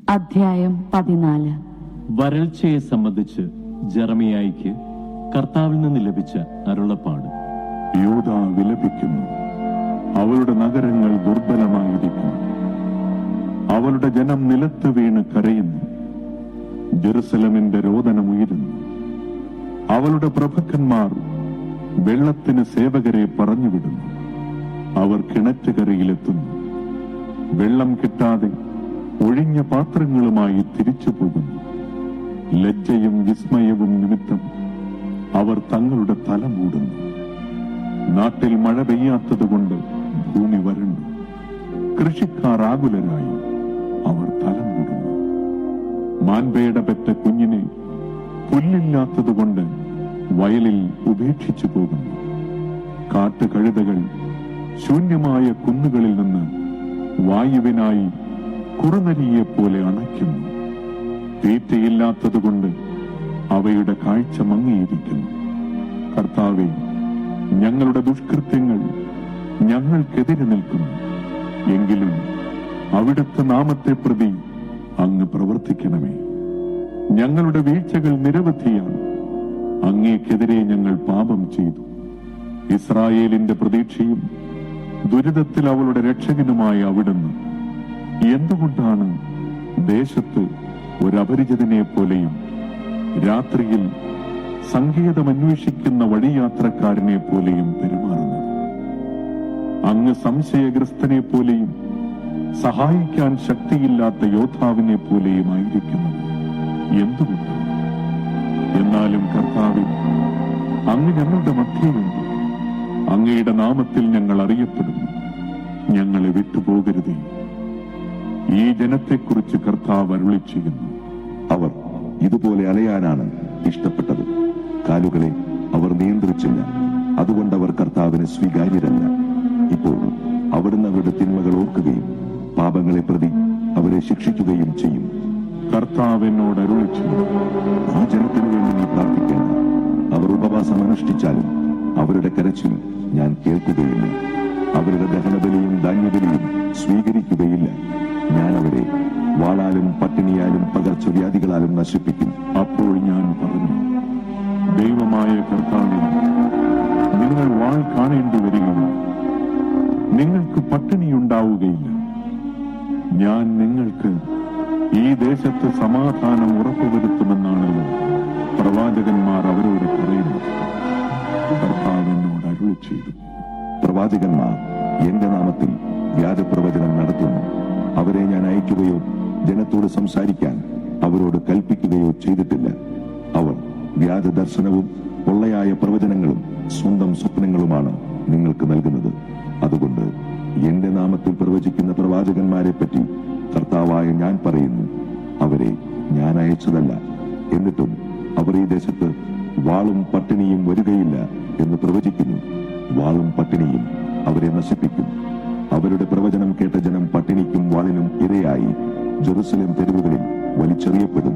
അധ്യായം 14. വരൾച്ചയെ സംബന്ധിച്ച് ജെറമിയായിക്ക് കർത്താവിൽ നിന്ന് ലഭിച്ച അരുളപ്പാട്. യൂദ വിലപിക്കുന്നു, അവളുടെ നഗരങ്ങൾ ദുർബലമായിരിക്കുന്നു, അവളുടെ ജനം നിലത്ത് വീണ് കരയുന്നു. ജെറുസലമിന്റെ രോദനമുയരുന്നു. അവളുടെ പ്രഭുക്കന്മാർ വെള്ളത്തിന് സേവകരെ പറഞ്ഞുവിടുന്നു. അവർ കിണറ്റുകരയിലെത്തുന്നു. വെള്ളം കിട്ടാതെ ഒഴിഞ്ഞ പാത്രങ്ങളുമായി തിരിച്ചു പോകുന്നു. ലജ്ജയും വിസ്മയവും നിമിത്തം അവർ തങ്ങളുടെ തല മൂടുന്നു. നാട്ടിൽ മഴ പെയ്യാത്തതുകൊണ്ട് ഭൂമി വരണ്ടു. കൃഷിക്കാർ ആകുലരായി അവർ തല മൂടുന്നു. മാൻപേട പെറ്റ കുഞ്ഞിനെ പുല്ലില്ലാത്തതുകൊണ്ട് വയലിൽ ഉപേക്ഷിച്ചു പോകുന്നു. കാട്ടുകഴുതകൾ ശൂന്യമായ കുന്നുകളിൽ നിന്ന് വായുവിനായി കുറുനരിയെപ്പോലെ അണയ്ക്കുന്നു. തീറ്റയില്ലാത്തതുകൊണ്ട് അവയുടെ കാഴ്ച മങ്ങിയിരിക്കുന്നു. കർത്താവേ, ഞങ്ങളുടെ ദുഷ്കൃത്യങ്ങൾ ഞങ്ങൾക്കെതിരെ നിൽക്കുന്നു. എങ്കിലും അവിടുത്തെ നാമത്തെ പ്രതി അങ്ങ് പ്രവർത്തിക്കണമേ. ഞങ്ങളുടെ വീഴ്ചകൾ നിരവധിയാണ്. അങ്ങേക്കെതിരെ ഞങ്ങൾ പാപം ചെയ്തു. ഇസ്രായേലിന്റെ പ്രതീക്ഷയും ദുരിതത്തിൽ അവളുടെ രക്ഷകനുമായ അവിടുന്ന് എന്തുകൊണ്ടാണ് ദേശത്ത് ഒരു അപരിചിതനെ പോലെയും രാത്രിയിൽ സങ്കേതമന്വേഷിക്കുന്ന വഴിയാത്രക്കാരനെ പോലെയും പെരുമാറുന്നത്? അങ്ങ് സംശയഗ്രസ്തനെ പോലെയും സഹായിക്കാൻ ശക്തിയില്ലാത്ത യോദ്ധാവിനെ പോലെയും ആയിരിക്കുന്നത് എന്തുകൊണ്ട്? എന്നാലും കർത്താവേ, അങ്ങ് ഞങ്ങളുടെ മധ്യയുണ്ട്. അങ്ങയുടെ നാമത്തിൽ ഞങ്ങൾ അറിയപ്പെടുന്നു. ഞങ്ങളെ വിട്ടുപോകരുതേ. ഈ ജനത്തെക്കുറിച്ച് കർത്താവ് അരുളി ചെയ്യുന്നു. അവർ ഇതുപോലെ അലയാനാണ് ഇഷ്ടപ്പെട്ടത്. കാലുകളെ അവർ നിയന്ത്രിച്ചില്ല. അതുകൊണ്ട് അവർ കർത്താവിന് സ്വീകാര്യരല്ല. ഇപ്പോൾ അവിടുന്ന് അവരുടെ തിന്മകൾ ഓർക്കുകയും പാപങ്ങളെ പ്രതി അവരെ ശിക്ഷിക്കുകയും ചെയ്യും. കർത്താവ് എന്നോട് അരുളി ചെയ്യുന്നു, ഈ ജനത്തിനു വേണ്ടി നീ പ്രാർത്ഥിക്കേണ്ട. അവർ ഉപവാസം അനുഷ്ഠിച്ചാലും അവരുടെ കരച്ചിൽ ഞാൻ കേൾക്കുകയില്ല. അവരുടെ ദഹനബലിയും ധാന്യബലിയും സ്വീകരിക്കുകയില്ല. ഞാൻ അവരെ വാളാലും പട്ടിണിയാലും പകർച്ചവ്യാധികളാലും നശിപ്പിക്കും. അപ്പോൾ ഞാൻ പറഞ്ഞു, ദൈവമായ കർത്താവേ, നിങ്ങൾ വാൾ കാണേണ്ടി വരികയില്ല. നിങ്ങൾക്ക് പട്ടിണിയുണ്ടാവുകയില്ല. ഞാൻ നിങ്ങൾക്ക് ഈ ദേശത്ത് സമാധാനം ഉറപ്പുവരുത്തുമെന്നാണല്ലോ പ്രവാചകന്മാർ അവരോട് പറയുന്നത്. കർത്താവ് എന്നോട് അരുളി ചെയ്തു. പ്രവാചകന്മാർ എന്റെ നാമത്തിൽ വ്യാജപ്രവചനം നടത്തുന്നു. അവരെ ഞാൻ അയക്കുകയോ ജനത്തോട് സംസാരിക്കാൻ അവരോട് കൽപ്പിക്കുകയോ ചെയ്തിട്ടില്ല. അവർ വ്യാജദർശനവും പൊള്ളയായ പ്രവചനങ്ങളും സ്വന്തം സ്വപ്നങ്ങളുമാണ് നിങ്ങൾക്ക് നൽകുന്നത്. അതുകൊണ്ട് എന്റെ നാമത്തിൽ പ്രവചിക്കുന്ന പ്രവാചകന്മാരെ പറ്റി കർത്താവായ ഞാൻ പറയുന്നു, അവരെ ഞാൻ അയച്ചതല്ല. എന്നിട്ടും അവർ ഈ ദേശത്ത് വാളും പട്ടിണിയും വരികയില്ല എന്ന് പ്രവചിക്കുന്നു. വാളും പട്ടിണിയും അവരെ നശിപ്പിക്കും. അവരുടെ പ്രവചനം കേട്ട ജനം പട്ടിണിക്കും വാളിനും ഇരയായി ജെറുസലേം തെരുവുകളിൽ വലിച്ചെറിയപ്പെടും.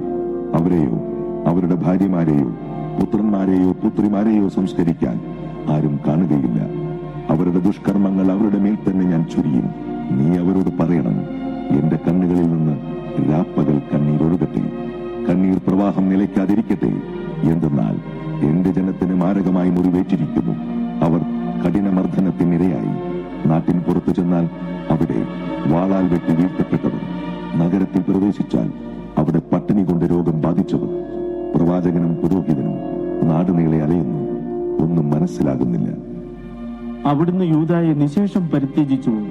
അവരെയോ അവരുടെ ഭാര്യമാരെയോ പുത്രന്മാരെയോ പുത്രിമാരെയോ സംസ്കരിക്കാൻ ആരും കാണുകയില്ല. അവരുടെ ദുഷ്കർമ്മങ്ങൾ അവരുടെ മേൽ തന്നെ ഞാൻ ചുരിയും. നീ അവരോട് പറയണം, എന്റെ കണ്ണുകളിൽ നിന്ന് രാപ്പകൽ കണ്ണീരൊഴുകട്ടെ. കണ്ണീർ പ്രവാഹം നിലയ്ക്കാതിരിക്കട്ടെ. എന്തെന്നാൽ എന്റെ ജനത്തിന് മാരകമായി മുറിവേറ്റിരിക്കുന്നു. അവർ കഠിനമർദ്ദനത്തിനിരയായി. നാട്ടിൻ പുറത്തു ചെന്നാൽ അവിടെ വാളാൽ വെട്ടി വീഴ്ത്തപ്പെട്ടവർ. നഗരത്തിൽ പ്രവേശിച്ചാൽ അവിടെ പട്ടിണി കൊണ്ട് രോഗം ബാധിച്ചവർ. പ്രവാചകനും പുരോഹിതനും നാടുനീളെ അലയുന്നു, ഒന്നും മനസ്സിലാകുന്നില്ല. അവിടുന്ന് യൂദായെ നിശേഷം പരിത്യജിച്ചുവോ?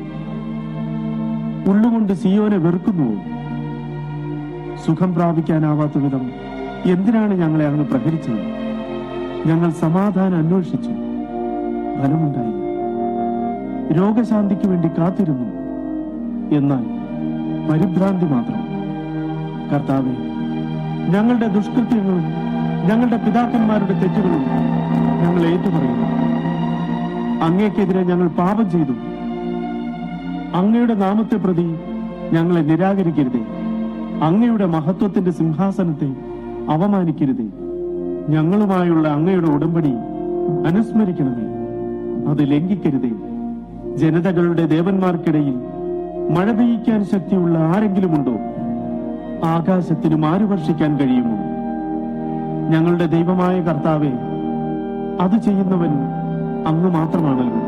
ഉള്ളുകൊണ്ട് സിയോനെ വെറുക്കുന്നുവോ? സുഖം പ്രാപിക്കാനാവാത്ത വിധം എന്തിനാണ് ഞങ്ങളെ അങ്ങ് പ്രഹരിച്ചത്? ഞങ്ങൾ സമാധാനം അന്വേഷിച്ചു, ഫലമുണ്ടായില്ല. രോഗശാന്തിക്ക് വേണ്ടി കാത്തിരുന്നു, എന്നാൽ പരിഭ്രാന്തി മാത്രം. കർത്താവേ, ഞങ്ങളുടെ ദുഷ്കൃത്യങ്ങളും ഞങ്ങളുടെ പിതാക്കന്മാരുടെ തെറ്റുകളും ഞങ്ങൾ ഏറ്റുപറയുന്നു. അങ്ങേക്കെതിരെ ഞങ്ങൾ പാപം ചെയ്തു. അങ്ങയുടെ നാമത്തെ പ്രതി ഞങ്ങളെ നിരാകരിക്കരുതേ. അങ്ങയുടെ മഹത്വത്തിന്റെ സിംഹാസനത്തെ അവമാനിക്കരുതേ. ഞങ്ങളുമായുള്ള അങ്ങയുടെ ഉടമ്പടി അനുസ്മരിക്കണമേ, അത് ലംഘിക്കരുതേ. ജനതകളുടെ ദേവന്മാർക്കിടയിൽ മഴ പെയ്യിക്കാൻ ശക്തിയുള്ള ആരെങ്കിലുമുണ്ടോ? ആകാശത്തിന് മാറുവർഷിക്കാൻ കഴിയുമോ? ഞങ്ങളുടെ ദൈവമായ കർത്താവേ, അത് ചെയ്യുന്നവൻ അങ്ങ് മാത്രമാണല്ലോ.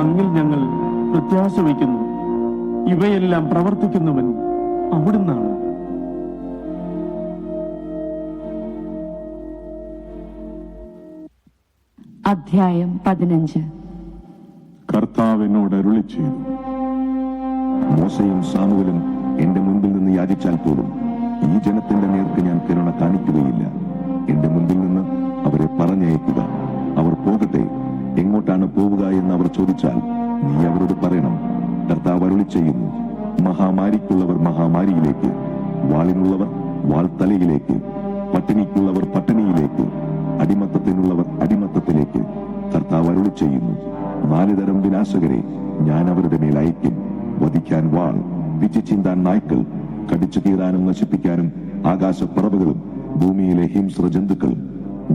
അങ്ങിൽ ഞങ്ങൾ പ്രത്യാശ വയ്ക്കുന്നു. ഇവയെല്ലാം പ്രവർത്തിക്കുന്നവൻ അവിടുന്നാണ്. അധ്യായം 15. കർത്താവ് എന്നോട് അരുളി ചെയ്തു, മോശയും സാമുവലും എന്റെ മുൻപിൽ നിന്ന് യാചിച്ചാൽ പോലും ഈ ജനത്തിന്റെ നേർക്ക് ഞാൻ കരുണ കാണിക്കുകയില്ല. എന്റെ മുൻപിൽ നിന്ന് അവരെ പറഞ്ഞയക്കുക. അവർ പോകട്ടെ. എങ്ങോട്ടാണ് പോവുക എന്ന് അവർ ചോദിച്ചാൽ നീ അവരോട് പറയണം, കർത്താവ് അരുളി ചെയ്യുന്നു, മഹാമാരിക്കുള്ളവർ മഹാമാരിയിലേക്ക്, വാളിനുള്ളവർ വാൾ തലയിലേക്ക്, പട്ടിണിക്കുള്ളവർ പട്ടിണിയിലേക്ക്, അടിമത്തത്തിനുള്ളവർ അടിമത്തത്തിലേക്ക്. കർത്താവ് അരുളി ചെയ്യുന്നു, 4 തരം വിനാശകരെ ഞാൻ അവരുടെ മേൽ അയക്കും. വധിക്കാൻ വാൾ, പിച്ചി ചീന്താൻ നായ്ക്കൾ, കടിച്ചു കീറാനും നശിപ്പിക്കാനും ആകാശപ്പറവുകളും ഭൂമിയിലെ ഹിംസ്ര ജന്തുക്കളും.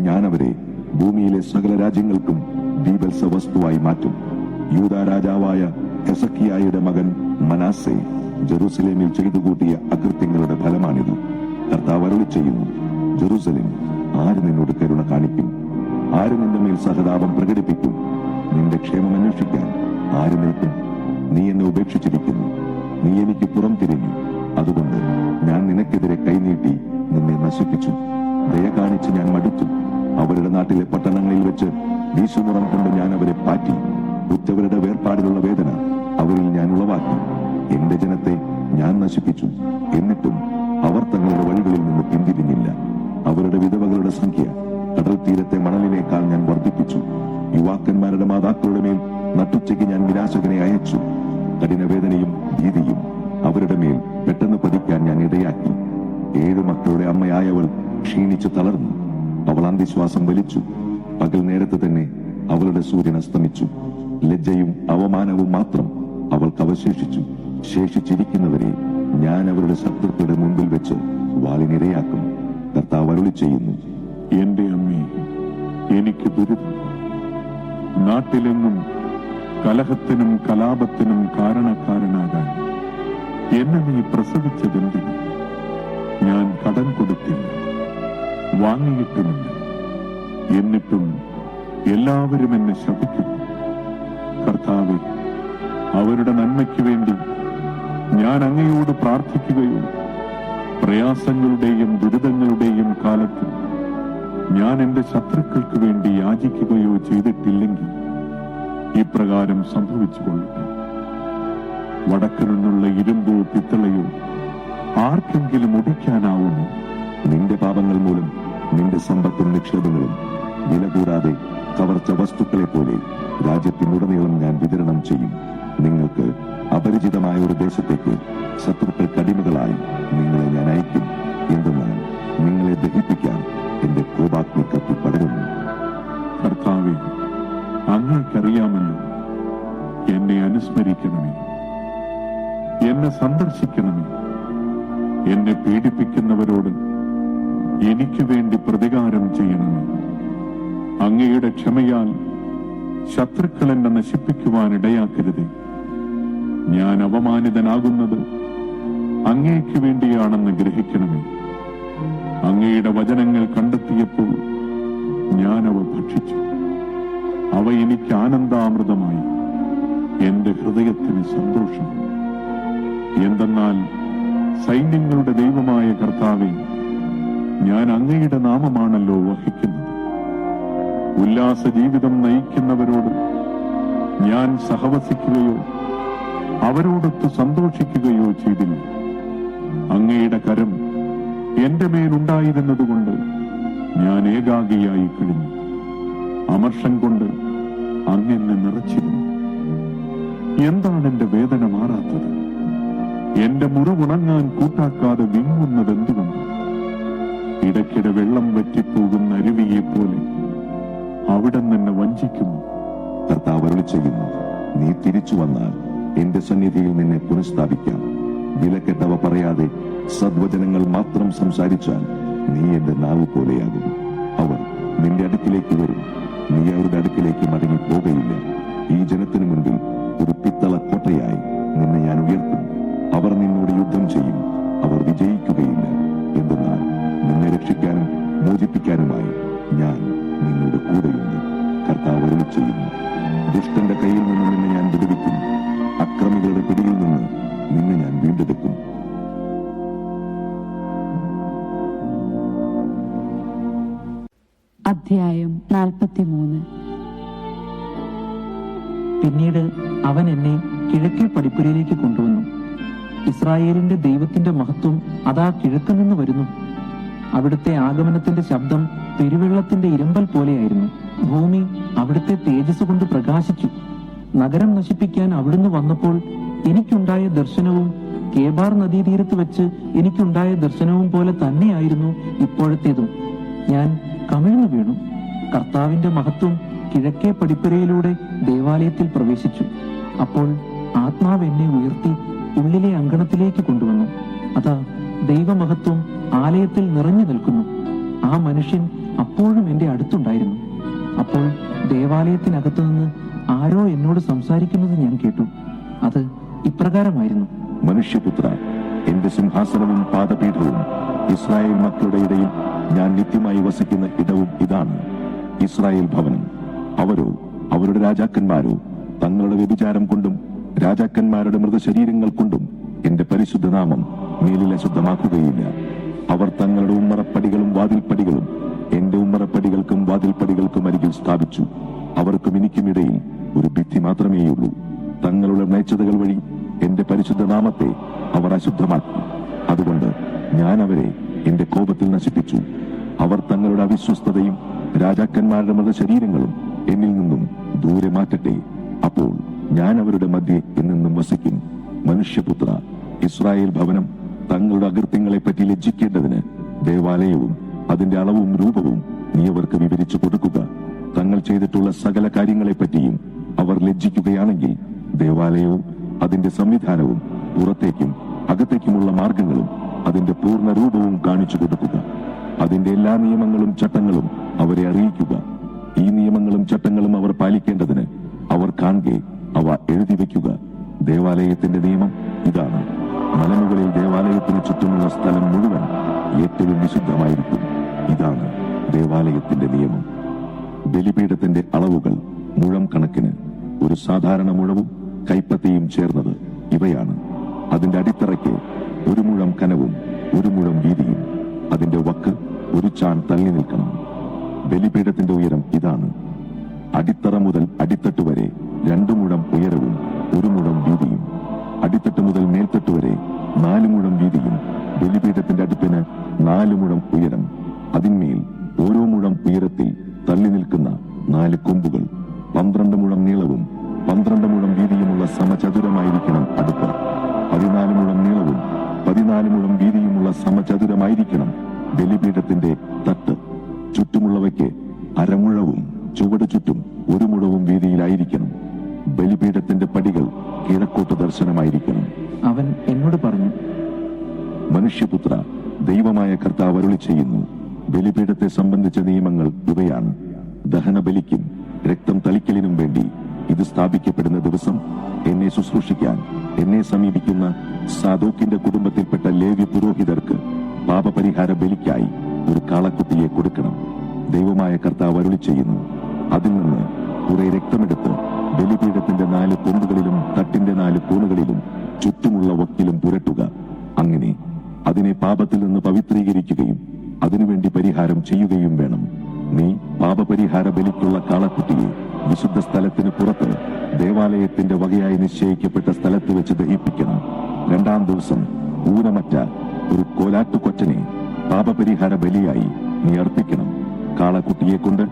ഞാൻ അവരെ ഭൂമിയിലെ സകല രാജ്യങ്ങൾക്കും ബീഭത്സ വസ്തുവായി മാറ്റും. യൂദാ രാജാവായ ഹെസക്കിയായുടെ മകൻ മനാസെ ജെറുസലേമിൽ ചെയ്തു കൂട്ടിയ അകൃത്യങ്ങളുടെ ഫലമാണിത്. കർത്താവ് അരുളി ചെയ്യുന്നു, ജെറുസലേം, ആര് നിന്നോട് കരുണ കാണിക്കും? ആര് നിന്റെ മേൽ സഹതാപം പ്രകടിപ്പിക്കും? നിന്റെ ക്ഷേമം അന്വേഷിക്കാൻ ആര് നിൽക്കും? നീ എന്നെ ഉപേക്ഷിച്ചിരിക്കുന്നു. നീ എനിക്ക് പുറം തിരിഞ്ഞു. അതുകൊണ്ട് ഞാൻ നിനക്കെതിരെ കൈനീട്ടി നിന്നെ നശിപ്പിച്ചു. ദയ കാണിച്ച് ഞാൻ മടുത്തു. അവരുടെ നാട്ടിലെ പട്ടണങ്ങളിൽ വെച്ച് വീശുമുറം കൊണ്ട് ഞാൻ അവരെ പാറ്റി. ഉറ്റവരുടെ വേർപാടിലുള്ള വേദന അവരിൽ ഞാൻ ഉളവാക്കി. എന്റെ ജനത്തെ ഞാൻ നശിപ്പിച്ചു. എന്നിട്ടും അവർ തങ്ങളുടെ വഴികളിൽ നിന്ന് പിന്തിരിഞ്ഞില്ല. അവരുടെ വിധവകളുടെ സംഖ്യ കടൽ തീരത്തെ മണലിനേക്കാൾ ഞാൻ വർദ്ധിപ്പിച്ചു. യുവാക്കന്മാരുടെ മാതാക്കളുടെ മേൽ നട്ടുച്ചയ്ക്ക് ഞാൻ നിരാശകനെ അയച്ചു. കഠിനവേദനയും ഭീതിയും അവരുടെ മേൽ പെട്ടെന്ന് പതിക്കാൻ ഞാൻ ഇടയാക്കി. 7 മക്കളുടെ അമ്മയായവൾ ക്ഷീണിച്ചു തളർന്നു. അവൾ അന്തിശ്വാസം വലിച്ചു. പകൽ നേരത്ത് തന്നെ അവളുടെ സൂര്യൻ അസ്തമിച്ചു. ലജ്ജയും അവമാനവും മാത്രം അവൾക്ക് അവശേഷിച്ചു. ശേഷിച്ചിരിക്കുന്നവരെ ഞാൻ അവരുടെ ശത്രുക്കളുടെ മുമ്പിൽ വെച്ച് വാളിനിരയാക്കും. കർത്താവ് അരുളി ചെയ്യുന്നു, എന്റെ അമ്മേ, എനിക്ക് ദുരിതം. നാട്ടിലെങ്ങും കലഹത്തിനും കലാപത്തിനും കാരണക്കാരനാകാൻ എന്നെ നീ പ്രസവിച്ചതെന്തിന്? ഞാൻ കടം കൊടുത്തില്ല, വാങ്ങിയിട്ടുമില്ല. എന്നിട്ടും എല്ലാവരും എന്നെ ശപിക്കുന്നു. കർത്താവേ, അവരുടെ നന്മയ്ക്ക് വേണ്ടി ഞാൻ അങ്ങയോട് പ്രാർത്ഥിക്കുകയോ പ്രയാസങ്ങളുടെയും ദുരിതങ്ങളുടെയും കാലത്ത് ഞാൻ എന്റെ ശത്രുക്കൾക്ക് വേണ്ടി യാചിക്കുകയോ ചെയ്തിട്ടില്ലെങ്കിൽ ഇപ്രകാരം സംഭവിച്ചുകൊള്ളട്ടെ. വടക്കു നിന്നുള്ള ഇരുമ്പോ പിത്തളയോ ആർക്കെങ്കിലും ഒടിക്കാനാവുമോ? നിന്റെ പാപങ്ങൾ മൂലം നിന്റെ സമ്പത്തും നിക്ഷേപങ്ങളും വില കൂടാതെ കവർച്ച വസ്തുക്കളെ പോലെ രാജ്യത്തിനുടനീളം ഞാൻ വിതരണം ചെയ്യും. നിങ്ങൾക്ക് അപരിചിതമായ ഒരു ദേശത്തേക്ക് ശത്രുക്കൾക്ക് അടിമകളായി നിങ്ങളെ ഞാൻ അയക്കും. എന്തെന്നാൽ നിങ്ങളെ ദഹിപ്പിക്കാൻ എന്റെ കോപാഗ്നി കത്തി പടരുന്നു. കർത്താവേ, അങ്ങേക്കറിയാമല്ലോ. എന്നെ അനുസ്മരിക്കണമേ, എന്നെ സന്ദർശിക്കണമേ. എന്നെ പീഡിപ്പിക്കുന്നവരോട് എനിക്ക് വേണ്ടി പ്രതികാരം ചെയ്യണമേ. അങ്ങയുടെ ക്ഷമയാൽ ശത്രുക്കൾ എന്നെ നശിപ്പിക്കുവാൻ ഇടയാക്കരുതേ. ഞാൻ അവമാനിതനാകുന്നത് അങ്ങേക്ക് വേണ്ടിയാണെന്ന് ഗ്രഹിക്കണമേ. അങ്ങയുടെ വചനങ്ങൾ കണ്ടെത്തിയപ്പോൾ ഞാൻ അവ ഭക്ഷിച്ചു. അവ എനിക്ക് ആനന്ദാമൃതമായി. എന്റെ ഹൃദയത്തിന് സന്തോഷം. എന്തെന്നാൽ സൈന്യങ്ങളുടെ ദൈവമായ കർത്താവേ, ഞാൻ അങ്ങയുടെ നാമമാണല്ലോ വഹിക്കുന്നത്. ഉല്ലാസ ജീവിതം നയിക്കുന്നവരോട് ഞാൻ സഹവസിക്കുകയോ അവരോടൊത്ത് സന്തോഷിക്കുകയോ ചെയ്തില്ല. അങ്ങയുടെ കരം എന്റെ മേലുണ്ടായിരുന്നതുകൊണ്ട് ഞാൻ ഏകാഗിയായി കഴിഞ്ഞു. അമർഷം കൊണ്ട് അങ്ങെന്നെ നിറച്ചിരുന്നു. എന്താണ് എന്റെ വേദന മാറാത്തത്? എന്റെ മുറിവുണങ്ങാൻ കൂട്ടാക്കാതെ വിങ്ങുന്നതെന്തുകൊണ്ട്? ഇടയ്ക്കിടെ വെള്ളം വറ്റിപ്പോകുന്ന അരുവിയെ പോലെ അവിടെ നിന്നെ വഞ്ചിക്കുമോ? കർത്താവ് അരുളി ചെയ്യുന്നു, നീ തിരിച്ചു വന്നാൽ എന്റെ സന്നിധിയിൽ നിന്നെ പുനഃസ്ഥാപിക്കാം. വിലക്കെട്ടവ പറയാതെ സദ്വചനങ്ങൾ മാത്രം സംസാരിച്ചാൽ നീ എന്റെ നാവ് പോലെയാകും. അവർ നിന്റെ അടുക്കിലേക്ക് വരും, നീ അവരുടെ അടുക്കിലേക്ക് മടങ്ങി പോകയില്ല. ഈ ജനത്തിനു മുൻപിൽ ഒരു പിത്തള കോട്ടയായി നിന്നെ ഞാൻ ഉയർത്തും. അവർ നിന്നോട് യുദ്ധം ചെയ്യും, അവർ വിജയിക്കുകയില്ല. എന്തെന്നാൽ നിന്നെ രക്ഷിക്കാനും മോചിപ്പിക്കാനുമായി ഞാൻ നിങ്ങളുടെ കൂടെയുണ്ട്. കർത്താവ് അരുളിച്ചെയ്യുന്നു. ദുഷ്ടന്റെ കയ്യിൽ നിന്ന് നിന്നെ ഞാൻ വിടുവിക്കും. അക്രമികളുടെ പിടിയിൽ നിന്ന് നിന്നെ ഞാൻ വീണ്ടെടുക്കും. അധ്യായം 43. പിന്നീട് അവൻ എന്നെ കിഴക്കേ പടിപ്പുരയിലേക്ക് കൊണ്ടുവന്നു. ഇസ്രായേലിന്റെ ദൈവത്തിന്റെ മഹത്വം അതാ കിഴക്ക് നിന്ന് വരുന്നു. അവിടുത്തെ ആഗമനത്തിന്റെ ശബ്ദം പെരുവെള്ളത്തിന്റെ ഇരമ്പൽ പോലെയായിരുന്നു. ഭൂമി അവിടുത്തെ തേജസ് കൊണ്ട് പ്രകാശിച്ചു. നഗരം നശിപ്പിക്കാൻ അവിടുന്ന് വന്നപ്പോൾ എനിക്കുണ്ടായ ദർശനവും കേബാർ നദീതീരത്ത് വെച്ച് എനിക്കുണ്ടായ ദർശനവും പോലെ തന്നെയായിരുന്നു ഇപ്പോഴത്തേതും. ഞാൻ കമിഴ്ന്നു വീണു. കർത്താവിന്റെ മഹത്വം കിഴക്കേ പടിപ്പുരയിലൂടെ ദേവാലയത്തിൽ പ്രവേശിച്ചു. അപ്പോൾ ആത്മാവ് എന്നെ ഉയർത്തി ഉള്ളിലെ അങ്കണത്തിലേക്ക് കൊണ്ടുവന്നു. അതാ ദൈവമഹത്വം ആലയത്തിൽ നിറഞ്ഞു നിൽക്കുന്നു. ആ മനുഷ്യൻ അപ്പോഴും എന്റെ അടുത്തുണ്ടായിരുന്നു. അപ്പോൾ ദേവാലയത്തിനകത്തു നിന്ന് ആരോ എന്നോട് സംസാരിക്കുന്നത് ഞാൻ കേട്ടു. അത് ഇപ്രകാരമായിരുന്നു: മനുഷ്യപുത്ര, എന്റെ സിംഹാസനവും പാദപീഠവും ഇസ്രായേൽ മക്കളുടെ ഇടയിൽ ഞാൻ നിത്യമായി വസിക്കുന്ന ഇടവും ഇതാണ്. ഇസ്രായേൽ ഭവനം, അവരോ അവരുടെ രാജാക്കന്മാരോ തങ്ങളുടെ വ്യഭിചാരം കൊണ്ടും രാജാക്കന്മാരുടെ മൃതശരീരങ്ങൾ കൊണ്ടും എന്റെ പരിശുദ്ധനാമം മേലിൽ അശുദ്ധമാക്കുകയില്ല. അവർ തങ്ങളുടെ ഉമ്മറപ്പടികളും വാതിൽപ്പടികളും എന്റെ ഉമ്മറപ്പടികൾക്കും വാതിൽപ്പടികൾക്കും അരികിൽ സ്ഥാപിച്ചു. അവർക്കും എനിക്കുമിടയിൽ ഒരു ഭിത്തി മാത്രമേയുള്ളൂ. തങ്ങളുടെ മ്ലേച്ഛതകൾ വഴി എന്റെ പരിശുദ്ധ നാമത്തെ അവർ അശുദ്ധമാക്കി. അതുകൊണ്ട് ഞാൻ അവരെ എന്റെ കോപത്തിൽ നശിപ്പിച്ചു. അവർ തങ്ങളുടെ അവിശ്വസ്തതയും രാജാക്കന്മാരുടെ മൃതശരീരങ്ങളും എന്നിൽ നിന്നും ദൂരെ മാറ്റട്ടെ. അപ്പോൾ ഞാൻ അവരുടെ മധ്യേ എന്നെന്നും വസിക്കും. മനുഷ്യപുത്ര, ഇസ്രായേൽ ഭവനം തങ്ങളുടെ അകൃത്യങ്ങളെപ്പറ്റി ലജ്ജിക്കേണ്ടതിന് ദേവാലയവും അതിന്റെ അളവും രൂപവും നീ അവർക്ക് വിവരിച്ചു കൊടുക്കുക. തങ്ങൾ ചെയ്തിട്ടുള്ള സകല കാര്യങ്ങളെപ്പറ്റിയും അവർ ലജ്ജിക്കുകയാണെങ്കിൽ ദേവാലയവും അതിന്റെ സംവിധാനവും പുറത്തേക്കും അകത്തേക്കുമുള്ള മാർഗങ്ങളും അതിന്റെ പൂർണ്ണ രൂപവും കാണിച്ചു കൊടുക്കുക. അതിന്റെ എല്ലാ നിയമങ്ങളും ചട്ടങ്ങളും അവരെ അറിയിക്കുക. ഈ നിയമങ്ങളും ചട്ടങ്ങളും അവർ പാലിക്കേണ്ടതിന് അവർ കാണുകെ അവ എഴുതി വയ്ക്കുക. ദേവാലയത്തിന്റെ നിയമം ഇതാണ്: മലമുകളിൽ ദേവാലയത്തിന് ചുറ്റുമുള്ള സ്ഥലം മുഴുവൻ ഏറ്റവും വിശുദ്ധമായിരിക്കും. ഇതാണ് ദേവാലയത്തിന്റെ നിയമം. ബലിപീഠത്തിന്റെ അളവുകൾ മുഴം കണക്കിന്, ഒരു സാധാരണ മുഴവും കൈപ്പത്തിയും ചേർന്നത് ഇവയാണ്. അതിന്റെ അടിത്തറയ്ക്ക് 1 മുഴം കനവും 1 മുഴം വീതിയും, അതിന്റെ വക്ക് 1 ചാൺ തള്ളി നിൽക്കണം. ബലിപീഠത്തിന്റെ ഉയരം ഇതാണ്: അടിത്തറ മുതൽ അടിത്തട്ട് വരെ 2 മുഴം ഉയരവും 1 മുഴം വീതിയും, അടിത്തട്ട് മുതൽ മേൽത്തട്ട് വരെ 4 മുഴം വീതിയും, ബലിപീഠത്തിന്റെ അടുപ്പിന് 4 മുഴം ഉയരം. അതിന്മേൽ ഓരോ മുഴം ഉയരത്തിൽ തള്ളി നിൽക്കുന്ന 4 കൊമ്പുകൾ. 12 മുഴം നീളവും 12 മുഴം വീതിയുമുള്ള സമചതുരമായിരിക്കണം അടുപ്പ്. 14 മുഴം നീളവും 14 മുഴം വീതിയുമുള്ള സമചതുരമായിരിക്കണം ബലിപീഠത്തിന്റെ തട്ട്. ചുറ്റുമുള്ളവയ്ക്ക് അരമുഴവും ചുവട് ചുറ്റും 1 മുഴവും വീതിയിലായിരിക്കണം. ബലിപീഠത്തിന്റെ പടികൾ കിഴക്കോട്ട് ദർശനമായിരിക്കണം. അവൻ എന്നോട് പറഞ്ഞു: മനുഷ്യപുത്ര, ദൈവമായ കർത്താവ് അരുളി ചെയ്യുന്നു, ബലിപീഠത്തെ സംബന്ധിച്ച നിയമങ്ങൾ ഇവയാണ്. ദഹനബലിക്കും രക്തം തളിക്കലിനും വേണ്ടി ഇത് സ്ഥാപിക്കപ്പെടുന്ന ദിവസം എന്നെ ശുശ്രൂഷിക്കാൻ എന്നെ സമീപിക്കുന്ന സാദോക്കിന്റെ കുടുംബത്തിൽപ്പെട്ട ലേവ്യ പുരോഹിതർക്ക് പാപപരിഹാര ബലിക്കായി ഒരു കാളക്കുട്ടിയെ കൊടുക്കണം. ദൈവമായ കർത്താവ് അരുളി ചെയ്യുന്നു, അതിൽ നിന്ന് കുറെ രക്തമെടുത്ത് ബലിപീഠത്തിന്റെ 4 കൊമ്പുകളിലും തട്ടിന്റെ 4 കോണുകളിലും ചുറ്റുമുള്ള വക്കിലും പുരട്ടുക. അങ്ങനെ അതിനെ പാപത്തിൽ നിന്ന് പവിത്രീകരിക്കുകയും അതിനുവേണ്ടി പരിഹാരം ചെയ്യുകയും വേണം. നീ പാപപരിഹാര ബലിക്കുള്ള കാളക്കുട്ടിയെ വിശുദ്ധ സ്ഥലത്തിന് പുറത്ത് ദേവാലയത്തിന്റെ വകയായി നിശ്ചയിക്കപ്പെട്ട സ്ഥലത്ത് വെച്ച് ദഹിപ്പിക്കണം. 2-ാം ദിവസം ഊനമറ്റ ഒരു കോലാട്ടുകൊറ്റനെ പാപപരിഹാര ബലിയായി നീ അർപ്പിക്കണം. കാളക്കുട്ടിയെ കൊണ്ട്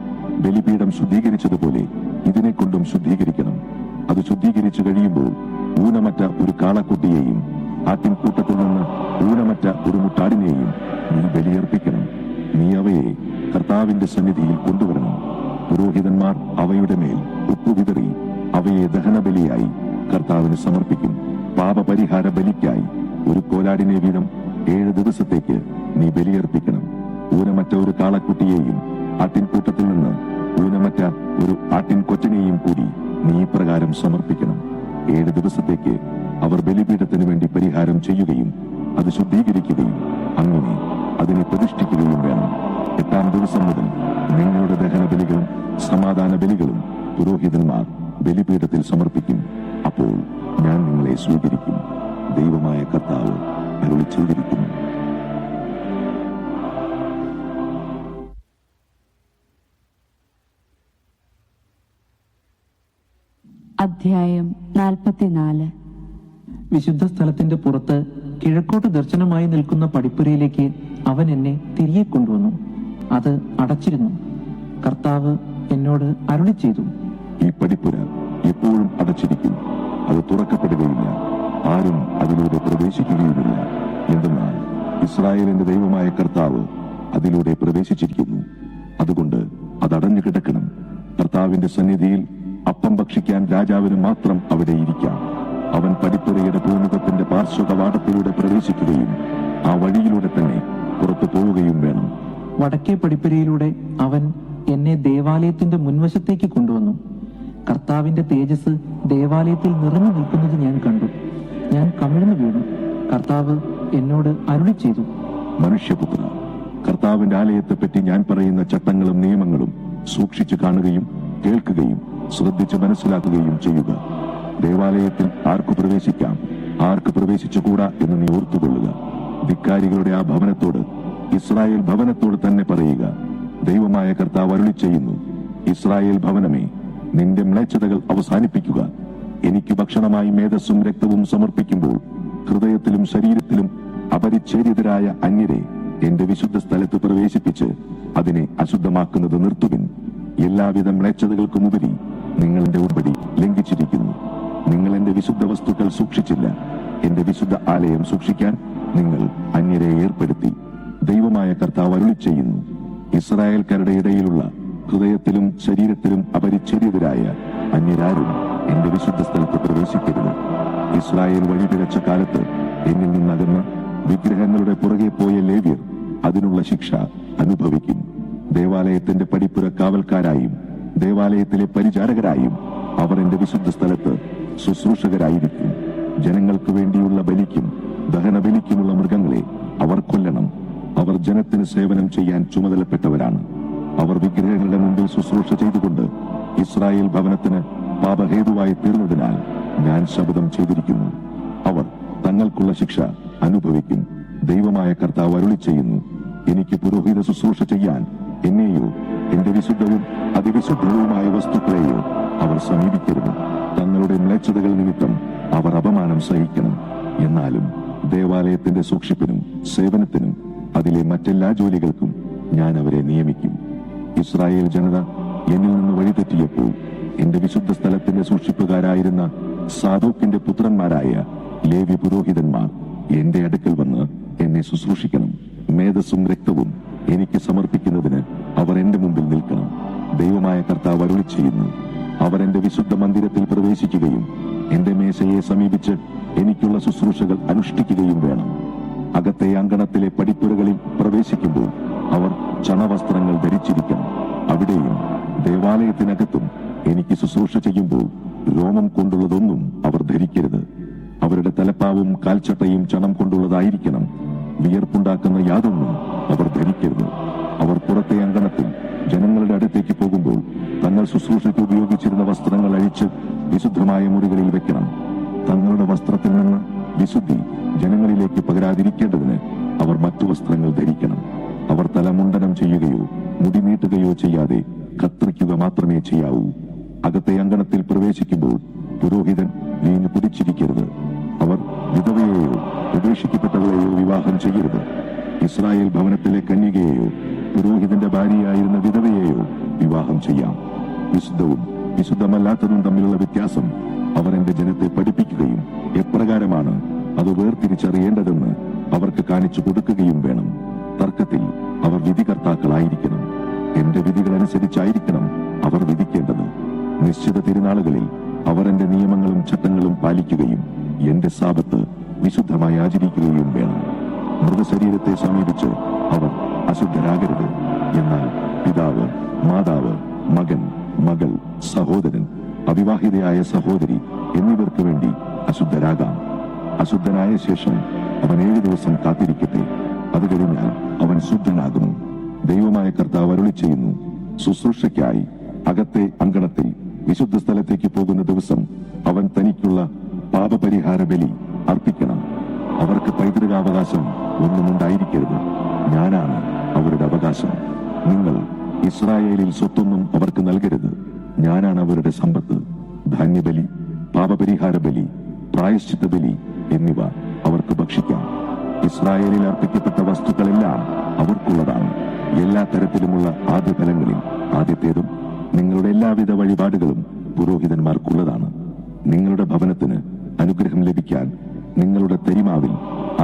ബലിപീഠം ശുദ്ധീകരിച്ചതുപോലെ ഇതിനെ കൊണ്ടും ശുദ്ധീകരിക്കണം. അത് ശുദ്ധീകരിച്ചു കഴിയുമ്പോൾ ഊനമറ്റ ഒരു കാളക്കുട്ടിയെയും ആട്ടിൻകൂട്ടത്തിൽ നിന്ന് ഊനമറ്റ ഒരു മുട്ടാടിനെയും നീ ബലിയർപ്പിക്കണം. നീ അവയെ കർത്താവിന്റെ സന്നിധിയിൽ കൊണ്ടുവരണം. പുരോഹിതന്മാർ അവയുടെ മേൽ ഉപ്പ് വിതറി അവയെ ദഹനബലിയായി കർത്താവിന് സമർപ്പിക്കും. പാപപരിഹാര ബലിക്കായി ഒരു കോലാടിനെ വീതം 7 ദിവസത്തേക്ക് നീ ബലിയർപ്പിക്കണം. ഊനമറ്റ ഒരു കാളക്കുട്ടിയെയും ആട്ടിൻകൂട്ടത്തിൽ നിന്ന് ഊനമറ്റ ഒരു ആട്ടിൻകൊറ്റനെയും കൂടി നീ ഇപ്രകാരം സമർപ്പിക്കണം. 7 ദിവസത്തേക്ക് അവർ ബലിപീഠത്തിന് വേണ്ടി പരിഹാരം ചെയ്യുകയും അത് ശുദ്ധീകരിക്കുകയും അങ്ങനെ അതിനെ പ്രതിഷ്ഠിക്കുകയും വേണം. 8-ാം ദിവസം മുതൽ നിങ്ങളുടെ ദഹന ബലികളും സമാധാന ബലികളും പുരോഹിതന്മാർ ബലിപീഠത്തിൽ സമർപ്പിക്കും. അപ്പോൾ ഞാൻ നിങ്ങളെ സ്വീകരിക്കും. ദൈവമായ കർത്താവ് അരുളി ചെയ്തിരിക്കുന്നു. അധ്യായം 44. വിശുദ്ധ സ്ഥലത്തിന്റെ പുറത്ത് കിഴക്കോട്ട് ദർശനമായി നിൽക്കുന്ന പടിപ്പുരയിലേക്ക് അവൻ എന്നെ തിരികെ കൊണ്ടുവന്നു. അത് അടച്ചിരുന്നു. കർത്താവ് എന്നോട് അരുളി ചെയ്തു, ഈ പടിപ്പുര എപ്പോഴും അടച്ചിരിക്കും. അത് തുറക്കപ്പെടുകയില്ല. ആരും അതിലൂടെ പ്രവേശിക്കുകയുമില്ല. എന്തെന്നാൽ ഇസ്രായേലിന്റെ ദൈവമായ കർത്താവ് അതിലൂടെ പ്രവേശിച്ചിരിക്കുന്നു. അതുകൊണ്ട് അത് അടഞ്ഞു കിടക്കണം. കർത്താവിന്റെ സന്നിധിയിൽ അപ്പം ഭക്ഷിക്കാൻ രാജാവിന് മാത്രം അവിടെ ഇരിക്കാം. അവൻ പടിപ്പുരയുടെ പൂമുഖത്തിന്റെ പാർശ്വകവാടത്തിലൂടെ പ്രവേശിക്കുകയും ആ വഴിയിലൂടെ തന്നെ പുറത്തു പോവുകയും വേണം. വടക്കേ പടിപ്പുരയിലൂടെ അവൻ എന്നെ ദേവാലയത്തിന്റെ മുൻവശത്തേക്ക് കൊണ്ടുവന്നു. കർത്താവിന്റെ തേജസ് ദേവാലയത്തിൽ നിറഞ്ഞു നിൽക്കുന്നത് ഞാൻ കണ്ടു. ഞാൻ കമിഴ്ന്നു വീണു. കർത്താവ് എന്നോട് അരുളി ചെയ്തു, മനുഷ്യപുത്ര, കർത്താവിന്റെ ആലയത്തെപ്പറ്റി ഞാൻ പറയുന്ന ചട്ടങ്ങളും നിയമങ്ങളും സൂക്ഷിച്ചു കാണുകയും കേൾക്കുകയും ശ്രദ്ധിച്ച് മനസ്സിലാക്കുകയും ചെയ്യുക. ദേവാലയത്തിൽ ആർക്ക് പ്രവേശിക്കാം, ആർക്ക് പ്രവേശിച്ചുകൂടാ എന്ന് നീ ഓർത്തുകൊള്ളുക. ധിക്കാരികളുടെ ആ ഭവനത്തോട്, ഇസ്രായേൽ ഭവനത്തോട് തന്നെ പറയുക, ദൈവമായ കർത്താവ് അരുളി ചെയ്യുന്നു, ഇസ്രായേൽ ഭവനമേ, നിന്റെ മ്ലേച്ഛതകൾ അവസാനിപ്പിക്കുക. എനിക്ക് ഭക്ഷണമായി മേധസ്സും രക്തവും സമർപ്പിക്കുമ്പോൾ ഹൃദയത്തിലും ശരീരത്തിലും അപരിച്ഛേദിതരായ അന്യരെ എന്റെ വിശുദ്ധ സ്ഥലത്ത് പ്രവേശിപ്പിച്ച് അതിനെ അശുദ്ധമാക്കുന്നത് നിർത്തുവിൻ. എല്ലാവിധ മ്ലേച്ഛതകൾക്കുമുപരി നിങ്ങൾ എന്റെ ഉടമ്പടി ലംഘിച്ചിരിക്കുന്നു. നിങ്ങൾ എന്റെ വിശുദ്ധ വസ്തുക്കൾ സൂക്ഷിച്ചില്ല. എന്റെ വിശുദ്ധ ആലയം സൂക്ഷിക്കാൻ നിങ്ങൾ അന്യരെ ഏർപ്പെടുത്തി. ദൈവമായ കർത്താവ് അരുളി ചെയ്യുന്നു, ഇസ്രായേൽക്കാരുടെ ഇടയിലുള്ള ഹൃദയത്തിലും ശരീരത്തിലും അപരിച്ഛേദിതരായ അന്യരാരും എന്റെ വിശുദ്ധ സ്ഥലത്ത് പ്രവേശിക്കരുത്. ഇസ്രായേൽ വഴിപിഴച്ച കാലത്ത് എന്നിൽ നിന്നകന്ന് വിഗ്രഹങ്ങളുടെ പുറകെ പോയ ലേവ്യർ അതിനുള്ള ശിക്ഷ അനുഭവിക്കും. ദേവാലയത്തിന്റെ പടിപ്പുര കാവൽക്കാരായും ദേവാലയത്തിലെ പരിചാരകരായും അവർ എന്റെ വിശുദ്ധ സ്ഥലത്ത് ശുശ്രൂഷകരായിരിക്കും. ജനങ്ങൾക്ക് വേണ്ടിയുള്ള ബലിക്കും ദഹനബലിക്കുമുള്ള മൃഗങ്ങളെ അവർ കൊല്ലണം. അവർ ജനത്തിന് സേവനം ചെയ്യാൻ ചുമതലപ്പെട്ടവരാണ്. അവർ വിഗ്രഹങ്ങളുടെ മുമ്പിൽ ശുശ്രൂഷ ചെയ്തുകൊണ്ട് ഇസ്രായേൽ ഭവനത്തിന് പാപഹേതുവായി തീർന്നതിനാൽ ഞാൻ ശപഥം ചെയ്തിരിക്കുന്നു. അവർ തങ്ങൾക്കുള്ള ശിക്ഷ അനുഭവിക്കും. ദൈവമായ കർത്താവ് അരുളി ചെയ്യുന്നു, എനിക്ക് പുരോഹിത ശുശ്രൂഷ ചെയ്യാൻ എന്നെയോ എന്റെ വിശുദ്ധവും അതിവിശുദ്ധവുമായ വസ്തുക്കളെയോ അവർ സമീപിക്കരുത്. തങ്ങളുടെ മ്ലേച്ഛതകൾ നിമിത്തം അവർ അപമാനം സഹിക്കണം. എന്നാലും ദേവാലയത്തിന്റെ സൂക്ഷിപ്പിനും സേവനത്തിനും അതിലെ മറ്റെല്ലാ ജോലികൾക്കും ഞാൻ അവരെ നിയമിക്കും. ഇസ്രായേൽ ജനത എന്നിൽ നിന്ന് വഴിതെറ്റിയപ്പോൾ എന്റെ വിശുദ്ധ സ്ഥലത്തിന്റെ സൂക്ഷിപ്പുകാരായിരുന്ന സാദോക്കിന്റെ പുത്രന്മാരായ ലേവ്യ പുരോഹിതന്മാർ എന്റെ അടുക്കൽ വന്ന് എന്നെ ശുശ്രൂഷിക്കണം. മേധസ്സും രക്തവും എനിക്ക് സമർപ്പിക്കുന്നതിന് അവർ എന്റെ മുമ്പിൽ നിൽക്കണം. ദൈവമായ കർത്താവ് അരുളി ചെയ്യുന്നു, അവർ എന്റെ വിശുദ്ധ മന്ദിരത്തിൽ പ്രവേശിക്കുകയും എന്റെ മേശയെ സമീപിച്ച് എനിക്കുള്ള ശുശ്രൂഷകൾ അനുഷ്ഠിക്കുകയും വേണം. അകത്തെ അങ്കണത്തിലെ പടിപ്പുരകളിൽ പ്രവേശിക്കുമ്പോൾ അവർ ചണവസ്ത്രങ്ങൾ ധരിച്ചിരിക്കണം. അവിടെയും ദേവാലയത്തിനകത്തും എനിക്ക് ശുശ്രൂഷ ചെയ്യുമ്പോൾ രോമം കൊണ്ടുള്ളതൊന്നും അവർ ധരിക്കരുത്. അവരുടെ തലപ്പാവും കാൽച്ചട്ടയും ചണം കൊണ്ടുള്ളതായിരിക്കണം. വിയർപ്പുണ്ടാക്കുന്ന യാതൊന്നും അവർ ധരിക്കരുത്. അവർ പുറത്തെ അങ്കണത്തിൽ ജനങ്ങളുടെ അടുത്തേക്ക് പോകുമ്പോൾ തങ്ങൾ ശുശ്രൂഷയ്ക്ക് ഉപയോഗിച്ചിരുന്ന വസ്ത്രങ്ങൾ അഴിച്ച് വിശുദ്ധമായ മുറികളിൽ വെക്കണം. തങ്ങളുടെ വസ്ത്രത്തിൽ നിന്ന് വിശുദ്ധി ജനങ്ങളിലേക്ക് പകരാതിരിക്കേണ്ടതിന് അവർ മറ്റു വസ്ത്രങ്ങൾ ധരിക്കണം. അവർ തലമുണ്ടനം ചെയ്യുകയോ മുടി നീട്ടുകയോ ചെയ്യാതെ കത്രിക്കുക മാത്രമേ ചെയ്യാവൂ. അകത്തെ അങ്കണത്തിൽ പ്രവേശിക്കുമ്പോൾ പുരോഹിതൻ വീഞ്ഞു കുടിച്ചിരിക്കരുത്. അവർ വിധവയെയോ ഉപേക്ഷിക്കപ്പെട്ടവളെയോ വിവാഹം ചെയ്യരുത്. ഇസ്രായേൽ ഭവനത്തിലെ കന്യകയെയോ പുരോഹിതന്റെ ഭാര്യയായിരുന്ന വിധവയെയോ വിവാഹം ചെയ്യാം. വിശുദ്ധവും വിശുദ്ധമല്ലാത്തതും തമ്മിലുള്ള വ്യത്യാസം അവർ എന്റെ ജനത്തെ പഠിപ്പിക്കുകയും എപ്രകാരമാണ് അത് വേർതിരിച്ചറിയേണ്ടതെന്ന് അവർക്ക് കാണിച്ചു കൊടുക്കുകയും വേണം. തർക്കത്തിൽ അവർ വിധികർത്താക്കളായിരിക്കണം. എന്റെ വിധികൾ അനുസരിച്ചായിരിക്കണം അവർ വിധിക്കേണ്ടത്. നിശ്ചിത തിരുനാളുകളിൽ അവർ എന്റെ നിയമങ്ങളും ചട്ടങ്ങളും പാലിക്കുകയും എന്റെ സാബത്ത് വിശുദ്ധമായി ആചരിക്കുകയും വേണം. മൃതശരീരത്തെ സമീപിച്ച് അവർ അശുദ്ധരാകരുത്. എന്നാൽ പിതാവ്, മാതാവ്, മകൻ, മകൾ, സഹോദരൻ, അവിവാഹിതയായ സഹോദരി എന്നിവർക്ക് വേണ്ടി അശുദ്ധരാകാം. അശുദ്ധനായ ശേഷം അവൻ 7 ദിവസം കാത്തിരിക്കട്ടെ. അത് കഴിഞ്ഞാൽ അവൻ ശുദ്ധനാകും. ദൈവമായ കർത്താവ് അരുളി ചെയ്യുന്നു, ശുശ്രൂഷയ്ക്കായി അകത്തെ അങ്കണത്തിൽ വിശുദ്ധ സ്ഥലത്തേക്ക് പോകുന്ന ദിവസം അവൻ തനിക്കുള്ള പാപപരിഹാര ബലി അർപ്പിക്കണം. അവർക്ക് പൈതൃകാവകാശം ഒന്നും ഉണ്ടായിരിക്കരുത്. ഞാനാണ് അവരുടെ അവകാശം. നിങ്ങൾ ഇസ്രായേലിൽ സ്വത്തൊന്നും അവർക്ക് നൽകരുത്. ഞാനാണ് അവരുടെ സമ്പത്ത്. ധാന്യബലി, പാപപരിഹാര ബലി, പ്രായശ്ചിത്ത ബലി എന്നിവ അവർക്ക് ഭക്ഷിക്കാം. ഇസ്രായേലിൽ അർപ്പിക്കപ്പെട്ട വസ്തുക്കളെല്ലാം അവർക്കുള്ളതാണ്. എല്ലാ തരത്തിലുമുള്ള ആദ്യഫലങ്ങളിൽ ആദ്യത്തേതും നിങ്ങളുടെ എല്ലാവിധ വഴിപാടുകളും പുരോഹിതന്മാർക്കുള്ളതാണ്. നിങ്ങളുടെ ഭവനത്തിന് അനുഗ്രഹം ലഭിക്കാൻ നിങ്ങളുടെ തരിമാവിൽ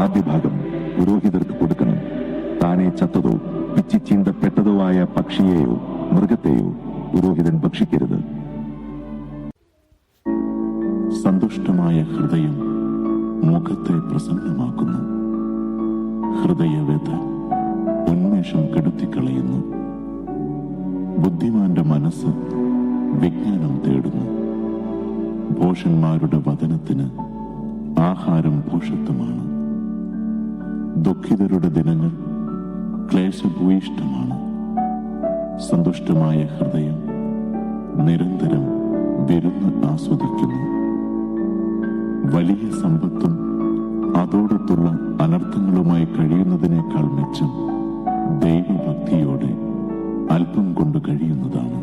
ആദ്യ ഭാഗം പുരോഹിതർക്ക് കൊടുക്കണം. താനെ ചത്തതോ പിച്ചിച്ചീന്തപ്പെട്ടതോ ആയ പക്ഷിയെയോ മൃഗത്തെയോ പുരോഹിതൻ ഭക്ഷിക്കരുത്. സന്തുഷ്ടമായ ഹൃദയം മുഖത്തെ പ്രസന്നമാക്കുന്നു. ഹൃദയവ്യഥ ഉന്മേഷം കെടുത്തിക്കളയുന്നു. ബുദ്ധിമാന്റെ മനസ്സ് വിജ്ഞാനം തേടുന്നു. ഭോഷന്മാരുടെ വദനത്തിന് ആഹാരം ഭോഷത്വമാണ്. ദുഃഖിതരുടെ ദിനങ്ങൾ ക്ലേശഭൂയിഷ്ടമാണ്. സന്തുഷ്ടമായ ഹൃദയം നിരന്തരം വിരുന്ന് ആസ്വദിക്കുന്നു. വലിയ സമ്പത്തും അതോടൊത്തുള്ള അനർത്ഥങ്ങളുമായി കഴിയുന്നതിനേക്കാൾ മെച്ചം ദൈവഭക്തിയോടെ അല്പം കൊണ്ട് കഴിയുന്നതാണ്.